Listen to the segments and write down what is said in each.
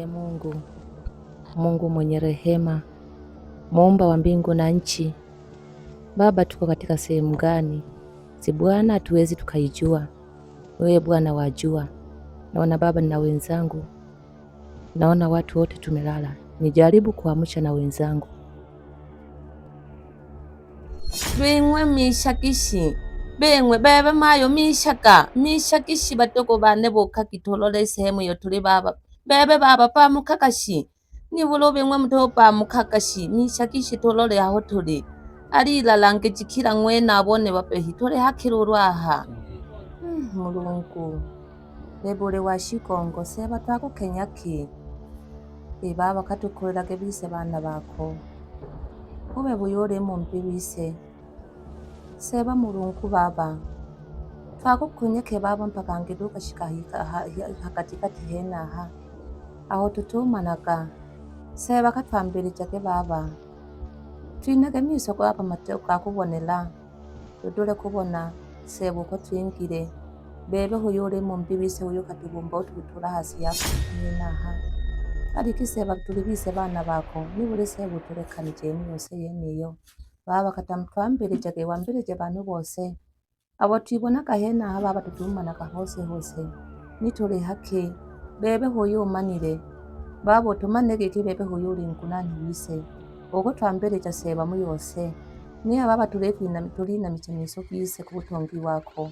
Mungu, Mungu mwenye rehema, muumba wa mbingu na nchi. Baba, tuko katika sehemu gani? Si Bwana hatuwezi tukaijua, wewe Bwana wajua. Naona Baba, nina wenzangu, naona watu wote tumelala, nijaribu kuamsha na wenzangu. Lwing'we mishakishi beng'we bebe mayo mishakishi batoko bane boka kitolole sehemu yo tuli baba bebe baba pamukakashi nibulo beng'we muto pamukakashi mishakishi tolole aho tuli alilalange jikila ng'wena abone bapehi tole hakilulwaha. Mulungu lebule washikongo seba twakukenyaki baba katukolelage bise bana bako ube buyole mumpi bise seba Mulungu baba twakukunyeke baba mpaka ngiduka shikahika hakatikati henaha aho tutumanaga seba katwambirejage baba twinage miso baba mateo kakubonela tudule kubona seba uko twingire bebe huyole mumpi bise uyo katubumba utubitura hasi yako henaha ariko iseba tulibise bana bako nibure seba uturekanije yose yeniyo baba katamtwambirejage wambireje bantu bose abo twibonaga henaha baba tutumanaga hose hose nituri hake bebe huyumanire baba utumanege iki bebe huyuri nkunani bise uko twambireje seba mu yose niya baba tulina michemiso bise ku butongi wako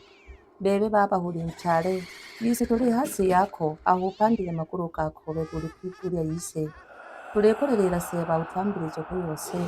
bebe baba huri nchale bise tuli hasi yako aho upandire makuru kako bebe uri kwikuria yise turekorerera seba utwambirije ku yose.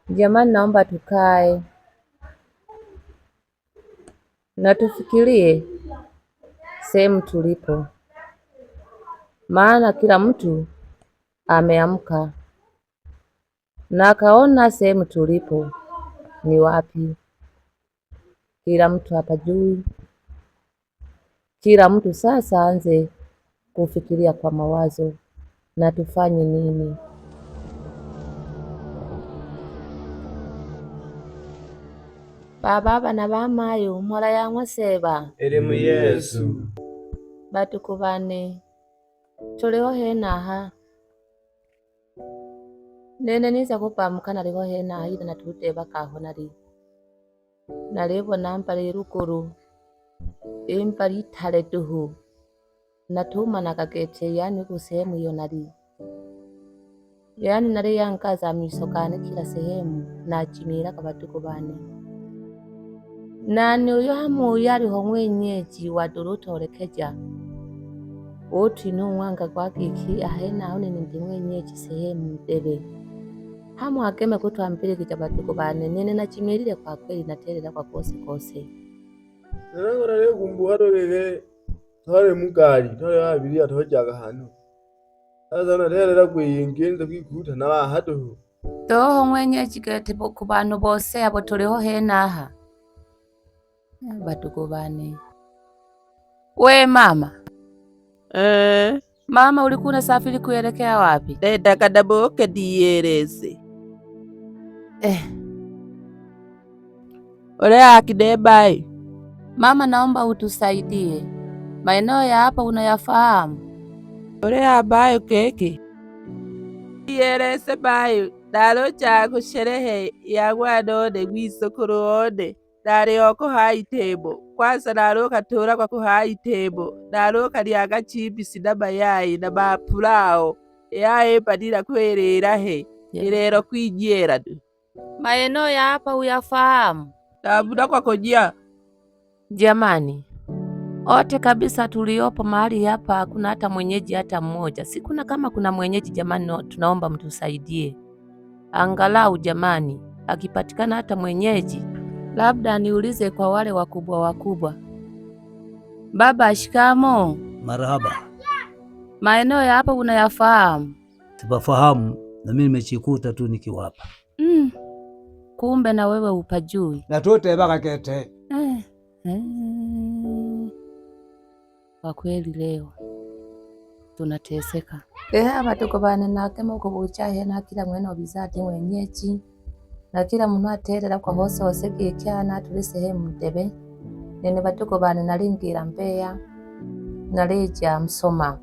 Jamani, naomba tukae na tufikirie sehemu tulipo, maana kila mtu ameamka na akaona sehemu tulipo ni wapi. Kila mtu hapajui, kila mtu sasa anze kufikiria kwa mawazo na tufanye nini. Baba na bamayo mhola yang'wa seba elimu Yesu batuku bane tuliho henaha nene niza kupamuka naliho henaha ila natuteba kaho nalibona mpali ruguru impali itale duhu natumanaga gete yani ku sehemu iyo nali yani nari yankaza misokane kila sehemu na chimiraka batuko bane nani uyo hamu yaliho mwenyeji wadurutolekeja uti n'umwanga gwakiki ahena aho ndi mwenyeji sehemu debe hamu akeme kutwambirikija batuko bane nene nachimirire kwa kweli naterera kwa kose narangora rero kumbuka togege tore mugari tore babiri atojaga hano aza naterera kwiyingenza kwikuta na hado toho mwenyeji gete ku bantu bose abo turiho henaha batuko bane. We mama. Mama ulikuwa unasafiri kuelekea wapi? Nataka daboke diyereze. Ole akidebai. Mama naomba utusaidie. Maeneo ya hapa unayafahamu? Ole abayo keke. Diyereze bayo. Dalo chako sherehe ya gwadode gwisokorode. Darioko high table. Kwanza naroka tora kwa kuhai table. Naroka liaga chipisi na mayai na mapulao. Yae badila kwerera he. Ilero kwijera du. Maeneo ya hapa uyafahamu? Tabuda kwa kojia. Jamani, ote kabisa tuliopo mahali hapa hakuna hata mwenyeji hata mmoja. Sikuna kama kuna mwenyeji jamani, tunaomba mtusaidie. Angalau jamani, akipatikana hata mwenyeji. Labda niulize kwa wale wakubwa. Baba, shikamo. Marahaba. Maeneo ya hapa unayafahamu? Sipafahamu, na mimi nimechikuta tu nikiwa hapa. Kumbe na wewe upajui. Na tote baka kete. Kwa kweli leo tunateseka. Batuko bane nakema uko buchahe na kila mwene bizati mwenyeji. Na kila muntu aterera kwa hose gikyana turi sehemu debe nene batuko bane naringira Mbeya nareja Msoma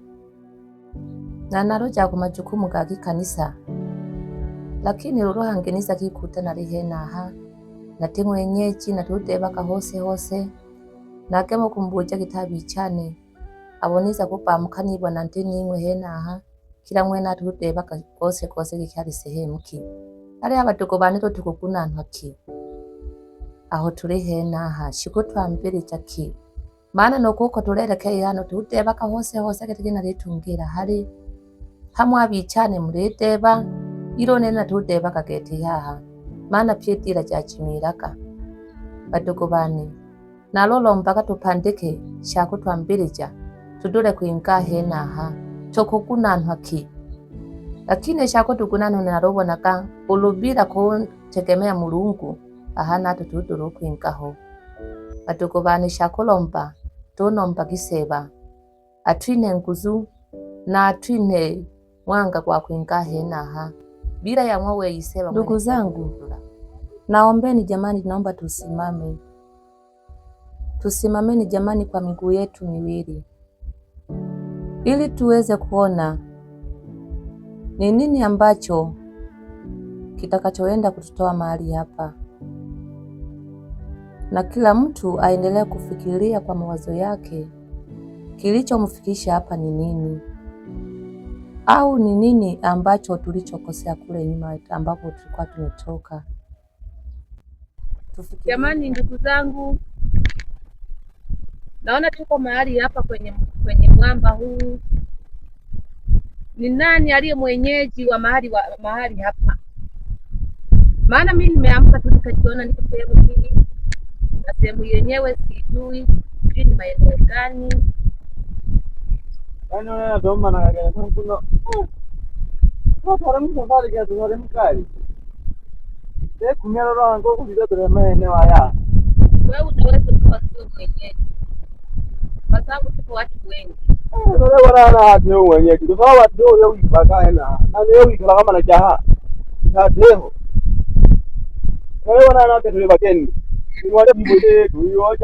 na naroja ku majukumu ga kanisa lakini rurohangenisa kikuta narihenaha nati mwenyeji natudeba ka hose nakemo kumbuja gitabi cyane aboniza kupamuka nibona ndi nimwe henaha kila mwene atudeba ka hose gikyari sehemu ki ari abatuko bane to tukukunanwa ki aho turi henaha shiko twambirija ki mana no kuko turerekeye hano tudeba ka hose ketegena ritungira hari hamwe abicane muredeba irone na tudeba ka gete yaha mana pyetira cyachimiraka batuko bane nalolomba ka tupandike shako twambirija tudure kuinga henaha tokukunanwa ki lakini shako tukunano narobonaka ulubira ko tegemea Mulungu ahana tutuduru kwinkaho batuko bane shakolomba tonomba giseba atwine nguzu na atwine mwanga kwa kwinka henaha bila ya mwawe iseba. Ndugu zangu, naombeni jamani, naomba tusimameni jamani kwa miguu yetu miwili ili tuweze kuona ni nini ambacho kitakachoenda kututoa mahali hapa, na kila mtu aendelee kufikiria kwa mawazo yake kilichomfikisha hapa ni nini, au ni nini ambacho tulichokosea kule nyuma ambapo tulikuwa tumetoka. Jamani, ndugu zangu, naona tuko mahali hapa kwenye mwamba huu. Ni nani aliye mwenyeji wa mahali hapa? Maana mimi nimeamka tu nikajiona niko sehemu hii na sehemu yenyewe sijui ni maeneo gani. Yaani wewe ndio na gari kuna kwa mtu mbali kia tunare mkali. Kumero roho ngo kuja tule maeneo haya. Wewe unaweza kuwa sio mwenyeji. Kwa sababu tuko watu wengi. Wewe wana hadi mwenyeji. Kwa sababu watu leo ibaka hena. Na leo ikala kama na jaha. Leo. Wewe wana na tule bakeni. Ni wale bibote huyo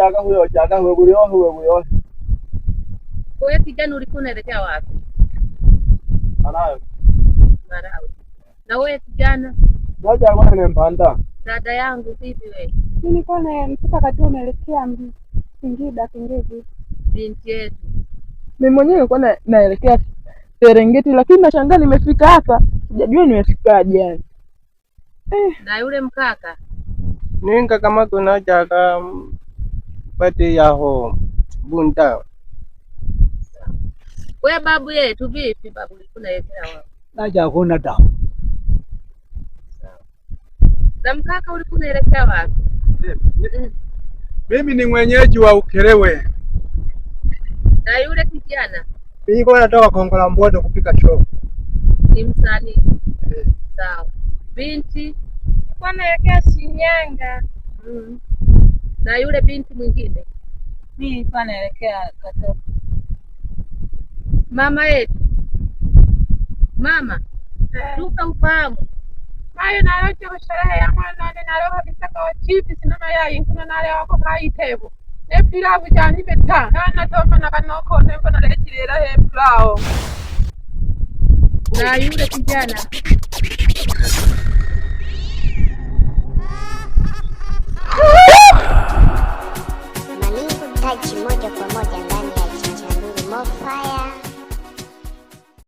jaga huyo huyo. Wewe kijana ulikuwa unaelekea wapi? Malawi. Na wewe kijana? Naja kwa Mpanda. Dada yangu vipi wewe? Nilikuwa nataka katua naelekea Singida. Binti yetu. Mimi mwenyewe nilikuwa naelekea Serengeti, lakini nashangaa nimefika hapa Sijajua nimefikaje yani. Na yule mkaka ninga kama kuna chaka pati yaho bunda. we babu yetu vipi babu ulikunaletea wapi? Naja hakuna ta. Na mkaka ulikunaelekea wapi? Mimi ni mwenyeji wa Ukerewe. Na yule kijana Niko natoka Kongola Mboto kupika show. ni msanii. Sawa. Binti Wanaelekea Shinyanga. na yule binti mwingine Mimi nilikuwa naelekea Katoto. mama yetu mama tuka ufahamu Mayo nalocha kusherehe ya mwana nalo kabisa kwa chipi sinama ya inkuna nale wako kaitebo. Nepila vijani beta. Hana toma na kanoko nembo na lechilera hemplao. na yule kijana Maningu Touch moja kwa moja ndani ya Chichandugu Mofire.